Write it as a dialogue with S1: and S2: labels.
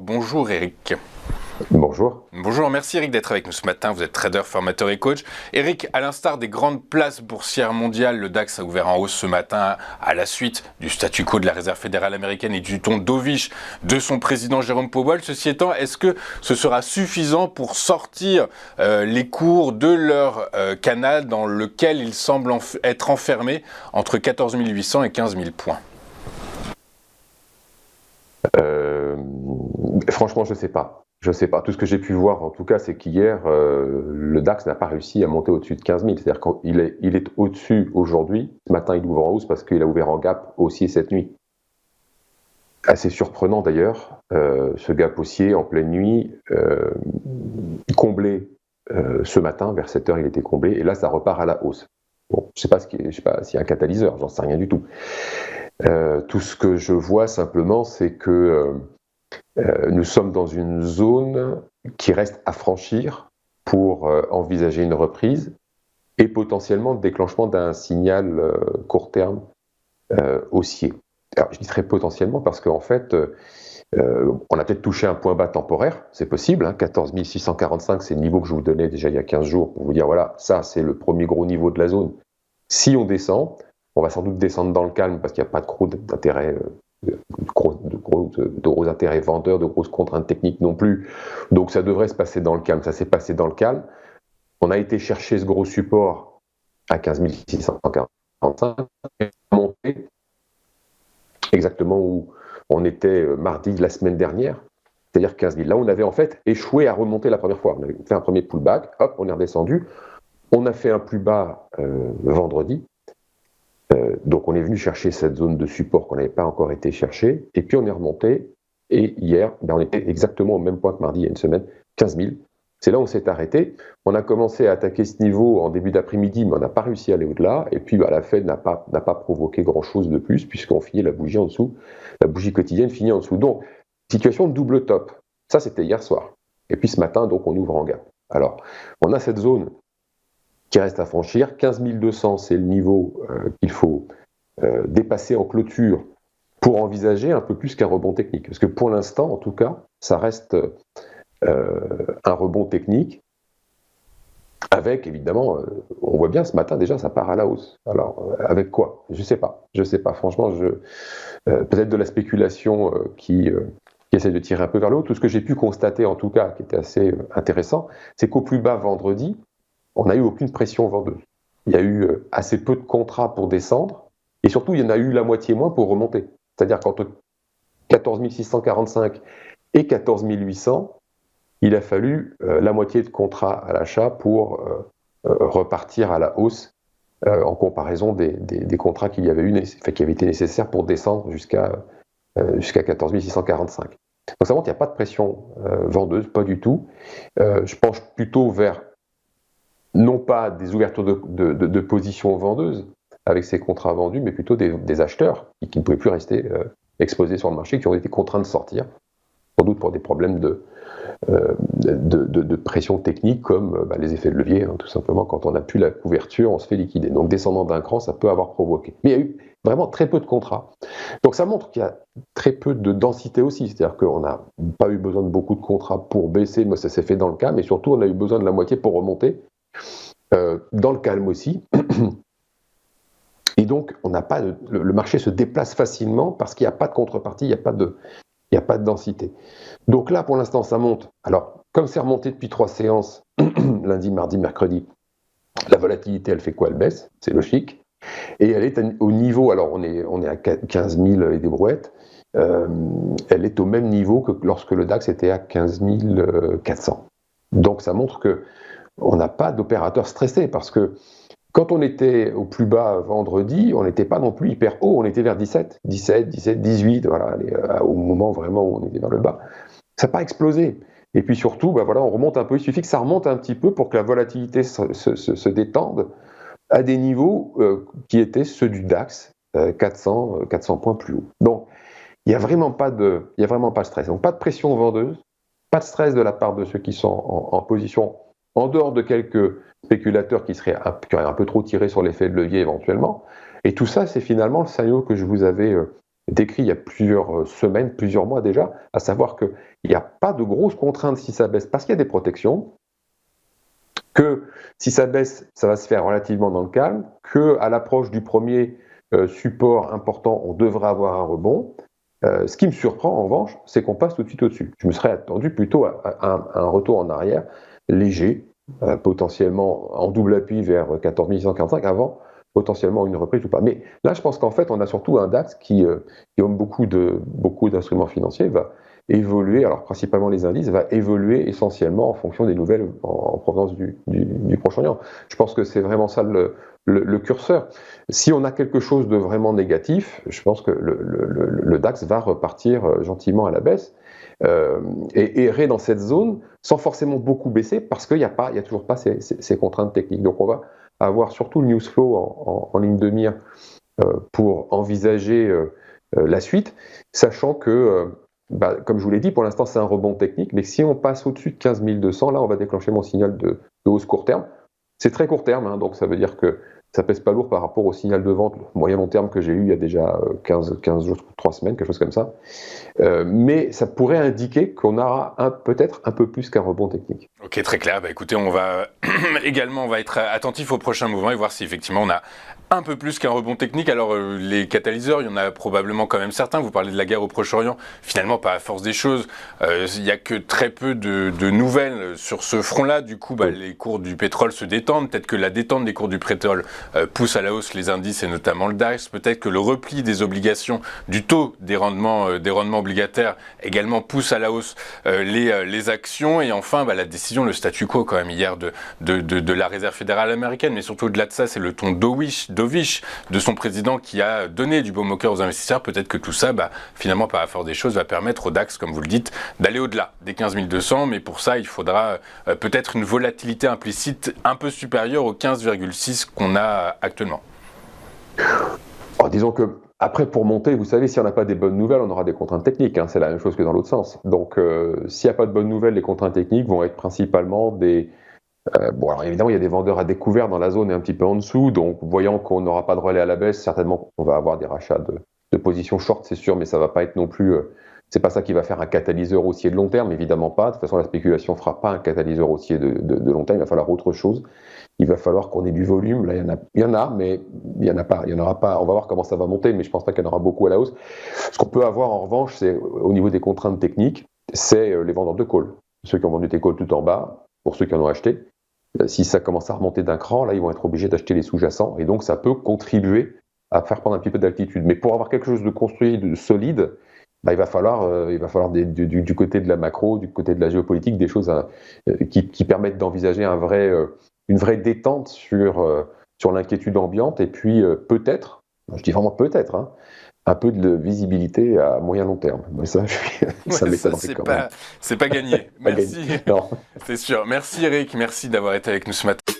S1: Bonjour Eric.
S2: Bonjour.
S1: Bonjour, merci Eric d'être avec nous ce matin. Vous êtes trader, formateur et coach. Eric, à l'instar des grandes places boursières mondiales, le DAX a ouvert en hausse ce matin à la suite du statu quo de la Réserve fédérale américaine et du ton dovish de son président Jérôme Powell. Ceci étant, est-ce que ce sera suffisant pour sortir les cours de leur canal dans lequel ils semblent être enfermés entre 14 800 et 15 000 points?
S2: Franchement, je ne sais pas. Je ne sais pas. Tout ce que j'ai pu voir, en tout cas, c'est qu'hier, le DAX n'a pas réussi à monter au-dessus de 15 000. C'est-à-dire qu'il est au-dessus aujourd'hui. Ce matin, il ouvre en hausse parce qu'il a ouvert en gap haussier cette nuit. Assez surprenant d'ailleurs, ce gap haussier en pleine nuit, comblé ce matin, vers 7 heures, il était comblé. Et là, ça repart à la hausse. Bon, je ne sais pas s'il y a un catalyseur, j'en sais rien du tout. Tout ce que je vois simplement, c'est que nous sommes dans une zone qui reste à franchir pour envisager une reprise et potentiellement le déclenchement d'un signal court terme haussier. Alors, je dis très potentiellement parce qu'en fait, on a peut-être touché un point bas temporaire, c'est possible, hein, 14 645, c'est le niveau que je vous donnais déjà il y a 15 jours pour vous dire, voilà, ça c'est le premier gros niveau de la zone. Si on descend, on va sans doute descendre dans le calme parce qu'il n'y a pas de gros intérêt, de gros intérêts vendeurs, de grosses contraintes techniques non plus. Donc ça devrait se passer dans le calme. Ça s'est passé dans le calme. On a été chercher ce gros support à 15 645, monté exactement où on était mardi de la semaine dernière, c'est-à-dire 15 000. Là, on avait en fait échoué à remonter la première fois. On avait fait un premier pullback, hop, on est redescendu. On a fait un plus bas vendredi. Donc on est venu chercher cette zone de support qu'on n'avait pas encore été chercher, et puis on est remonté, et hier, on était exactement au même point que mardi il y a une semaine, 15 000. C'est là où on s'est arrêté. On a commencé à attaquer ce niveau en début d'après-midi, mais on n'a pas réussi à aller au-delà, et puis la Fed n'a pas provoqué grand-chose de plus, puisqu'on finit la bougie en dessous, la bougie quotidienne finit en dessous. Donc, situation de double top. Ça, c'était hier soir. Et puis ce matin, donc, on ouvre en gap. Alors, on a cette zone qui reste à franchir. 15 200, c'est le niveau qu'il faut dépasser en clôture pour envisager un peu plus qu'un rebond technique. Parce que pour l'instant, en tout cas, ça reste un rebond technique avec, évidemment, on voit bien ce matin déjà, ça part à la hausse. Alors, avec quoi? Je sais pas. Franchement, peut-être de la spéculation qui essaie de tirer un peu vers le haut. Tout ce que j'ai pu constater, en tout cas, qui était assez intéressant, c'est qu'au plus bas vendredi, on n'a eu aucune pression vendeuse. Il y a eu assez peu de contrats pour descendre, et surtout, il y en a eu la moitié moins pour remonter. C'est-à-dire qu'entre 14 645 et 14 800, il a fallu la moitié de contrats à l'achat pour repartir à la hausse en comparaison des contrats qui avaient été nécessaires pour descendre jusqu'à 14 645. Donc ça montre qu'il n'y a pas de pression vendeuse, pas du tout. Je penche plutôt vers non pas des ouvertures de positions vendeuses avec ces contrats vendus, mais plutôt des acheteurs qui ne pouvaient plus rester exposés sur le marché, qui ont été contraints de sortir, sans doute pour des problèmes de pression technique comme les effets de levier, hein, tout simplement. Quand on n'a plus la couverture, on se fait liquider. Donc descendant d'un cran, ça peut avoir provoqué. Mais il y a eu vraiment très peu de contrats. Donc ça montre qu'il y a très peu de densité aussi, c'est-à-dire qu'on n'a pas eu besoin de beaucoup de contrats pour baisser, moi ça s'est fait dans le cas, mais surtout on a eu besoin de la moitié pour remonter. Dans le calme aussi. Et donc, le marché se déplace facilement parce qu'il n'y a pas de contrepartie, il n'y a pas de densité. Donc là, pour l'instant, ça monte. Alors, comme c'est remonté depuis 3 séances, lundi, mardi, mercredi, la volatilité, elle fait quoi? Elle baisse, c'est logique. Et elle est au niveau, alors on est à 15 000 et des brouettes, elle est au même niveau que lorsque le DAX était à 15 400. Donc ça montre que on n'a pas d'opérateur stressé, parce que quand on était au plus bas vendredi, on n'était pas non plus hyper haut, on était vers 17, 18, voilà, au moment vraiment où on était dans le bas. Ça n'a pas explosé. Et puis surtout, on remonte un peu, il suffit que ça remonte un petit peu pour que la volatilité se détende à des niveaux qui étaient ceux du DAX, 400 points plus haut. Donc, il n'y a vraiment pas de stress. Donc, pas de pression vendeuse, pas de stress de la part de ceux qui sont en position, en dehors de quelques spéculateurs qui auraient un peu trop tiré sur l'effet de levier éventuellement. Et tout ça, c'est finalement le scénario que je vous avais décrit il y a plusieurs semaines, plusieurs mois déjà, à savoir qu'il n'y a pas de grosses contraintes si ça baisse, parce qu'il y a des protections, que si ça baisse, ça va se faire relativement dans le calme, qu'à l'approche du premier support important, on devrait avoir un rebond. Ce qui me surprend en revanche, c'est qu'on passe tout de suite au-dessus. Je me serais attendu plutôt à un retour en arrière léger, potentiellement en double appui vers 14 645 avant potentiellement une reprise ou pas. Mais là, je pense qu'en fait, on a surtout un DAX qui a beaucoup d'instruments financiers, va évoluer, alors principalement les indices, va évoluer essentiellement en fonction des nouvelles en provenance du Proche-Orient. Je pense que c'est vraiment ça le curseur. Si on a quelque chose de vraiment négatif, je pense que le DAX va repartir gentiment à la baisse et errer dans cette zone sans forcément beaucoup baisser parce qu'il n'y a toujours pas ces contraintes techniques. Donc on va avoir surtout le news flow en ligne de mire pour envisager la suite, sachant que, comme je vous l'ai dit, pour l'instant c'est un rebond technique, mais si on passe au-dessus de 15 200, là on va déclencher mon signal de hausse court terme. C'est très court terme, hein, donc ça veut dire que ça pèse pas lourd par rapport au signal de vente moyen-long terme que j'ai eu il y a déjà 15 jours, 3 semaines, quelque chose comme ça. Mais ça pourrait indiquer qu'on aura peut-être un peu plus qu'un rebond technique.
S1: Ok, très clair. Écoutez, on va également être attentif au prochain mouvement et voir si effectivement on a un peu plus qu'un rebond technique. Alors les catalyseurs, il y en a probablement quand même certains. Vous parlez de la guerre au Proche-Orient. Finalement, pas à force des choses, il n'y a que très peu de nouvelles sur ce front-là. Du coup, les cours du pétrole se détendent. Peut-être que la détente des cours du pétrole pousse à la hausse les indices et notamment le DAX. Peut-être que le repli des obligations, du taux des rendements obligataires également pousse à la hausse les actions. Et enfin, la décision, le statu quo quand même hier de la Réserve fédérale américaine, mais surtout au-delà de ça, c'est le ton dovish de son président qui a donné du baume au cœur aux investisseurs. Peut-être que tout ça, finalement, par la force des choses, va permettre au DAX, comme vous le dites, d'aller au-delà des 15 200. Mais pour ça, il faudra peut-être une volatilité implicite un peu supérieure aux 15,6 qu'on a actuellement.
S2: Alors, disons que après, pour monter, vous savez, si on n'a pas des bonnes nouvelles, on aura des contraintes techniques. Hein, c'est la même chose que dans l'autre sens. Donc, s'il n'y a pas de bonnes nouvelles, les contraintes techniques vont être principalement des... alors évidemment, il y a des vendeurs à découvert dans la zone et un petit peu en dessous. Donc, voyant qu'on n'aura pas de relais à la baisse, certainement, on va avoir des rachats de positions short, c'est sûr, mais ça ne va pas être non plus... c'est pas ça qui va faire un catalyseur haussier de long terme, évidemment pas. De toute façon, la spéculation ne fera pas un catalyseur haussier de long terme. Il va falloir autre chose. Il va falloir qu'on ait du volume. Là, il y en a, mais il y en a pas. Il y en aura pas. On va voir comment ça va monter, mais je pense pas qu'il y en aura beaucoup à la hausse. Ce qu'on peut avoir en revanche, c'est au niveau des contraintes techniques, c'est les vendeurs de call. Ceux qui ont vendu des calls tout en bas, pour ceux qui en ont acheté. Si ça commence à remonter d'un cran, là, ils vont être obligés d'acheter les sous-jacents, et donc ça peut contribuer à faire prendre un petit peu d'altitude. Mais pour avoir quelque chose de construit, de solide, il va falloir du côté de la macro, du côté de la géopolitique, des choses qui permettent d'envisager une vraie détente sur l'inquiétude ambiante, et puis peut-être, je dis vraiment peut-être, hein, un peu de visibilité à moyen long terme. Mais ça, ça m'étonnerait quand même.
S1: C'est pas gagné. Merci.
S2: Non.
S1: C'est sûr. Merci Eric, merci d'avoir été avec nous ce matin.